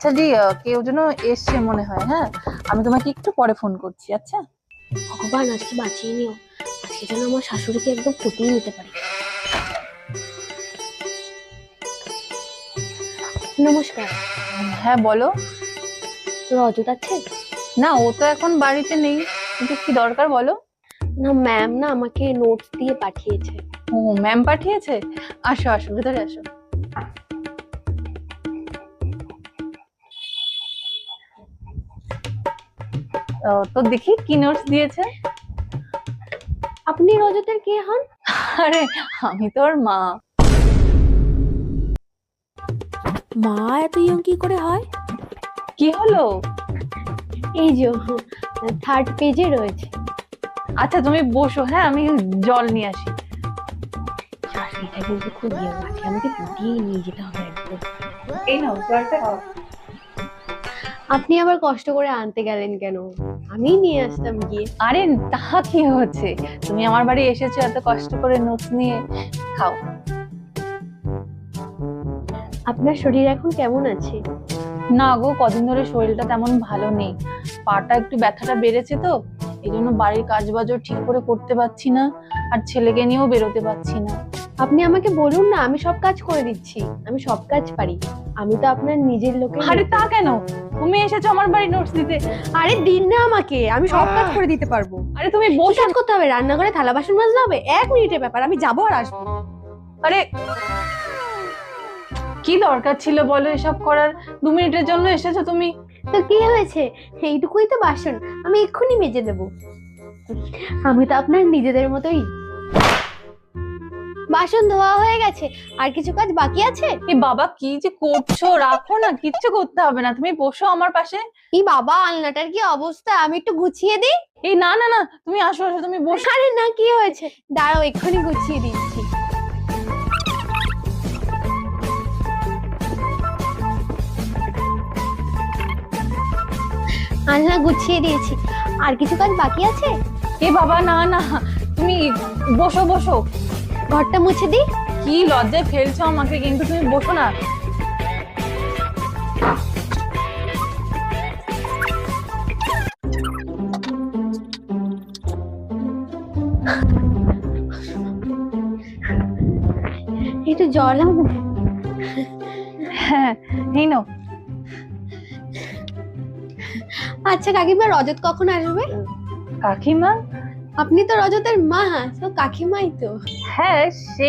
আচ্ছা জি, কেউ যেন এসছে মনে হয়। হ্যাঁ, আমি তোমাকে একটু পরে ফোন করছি। আচ্ছা। ভগবান আজকে বাঁচিয়ে নিও, আজকে যেন আমার শাশুড়িকে একদম ফুটিয়ে নিতে পারি। নমস্কার। হ্যাঁ বলো। রজত আছে? না, ও তো এখন বাড়িতে নেই, কিন্তু কি দরকার বলো। না ম্যাম না আমাকে নোটস দিয়ে পাঠিয়েছে। ও, ম্যাম পাঠিয়েছে? আসো আসো, ভেতরে আসো। তো দেখি কি নোটস দিয়েছে। আপনি রজতের কে হন? আরে, আমি তোর মা। মা এত ইয়ং কি করে হয়? কি হলো? এই যে থার্ড পেজে রয়েছে। আচ্ছা তুমি বসো, হ্যাঁ আমি জল নিয়ে আসি। শাশুড়িটা কিন্তু খুব ইয়ং আছে, আমাকে ফুটিয়ে নিয়ে যেতে হবে একদম। এই নাও জলটা খাও। আপনি আবার কষ্ট করে আনতে গেলেন কেন? আমি নিয়ে আসতাম গিয়ে। আরে তা কি হচ্ছে, তুমি আমার বাড়ি এসেছো এত কষ্ট করে নোটস নিয়ে, খাও। আপনার শরীর এখন কেমন আছে? না গো, কদিন ধরে শরীরটা তেমন ভালো নেই। পাটা একটু ব্যথাটা বেড়েছে তো, এই জন্য বাড়ির কাজ বাজও ঠিক করে করতে পারছি না, আর ছেলেকে নিয়েও বেরোতে পারছি না। আপনি আমাকে বলুন না, আমি সব কাজ করে দিচ্ছি, আমি সব কাজ পারি। আমি তো আপনার নিজের লোকের আরে মতো। তা কেন, তুমি এসেছো আমার বাড়ি নোটস দিতে। আরে দিন না আমাকে, আমি সব কাজ করে দিতে পারবো। আরে তুমি কি বসে। কাজ করতে হবে? রান্নাঘরে থালা বাসন মাজতে হবে, 1 মিনিটের ব্যাপার, আমি যাবো আর আসবো। আরে কি দরকার ছিল বলো এসব করার? 2 মিনিটের জন্য এসেছো তুমি। তো কি হয়েছে, এইটুকুই তো বাসন, আমি এক্ষুনি মেজে দেবো। আমি তো আপনার নিজেদের মতোই। বাসন ধোয়া হয়ে গেছে, আর কিছু কাজ বাকি আছে। এ বাবা, কি যে করছো, রাখো না, কিচ্ছু করতে হবে না, তুমি বসো আমার পাশে। এই বাবা, আলনাটার কি অবস্থা, আমি একটু গুছিয়ে দিই। এই না না না, তুমি আসো আসো, তুমি বসো। আরে না, কি হয়েছে, দাঁড়াও এক্ষুনি গুছিয়ে দিচ্ছি। আলনা গুছিয়ে দিয়েছি, আর কিছু কাজ বাকি আছে। এ বাবা না না, তুমি বসো বসো। ঘরটা মুছে দিই। কি লজ্জায় ফেলছো আমাকে, কিন্তু তুমি বসো না। একটু জল হবে? হ্যাঁ, এই নাও। আচ্ছা কাকিমা, রজত কখন আসবে? কাকিমা? আপনি তো রজতের মা, তো কাকিমাই তো। হ্যাঁ, সে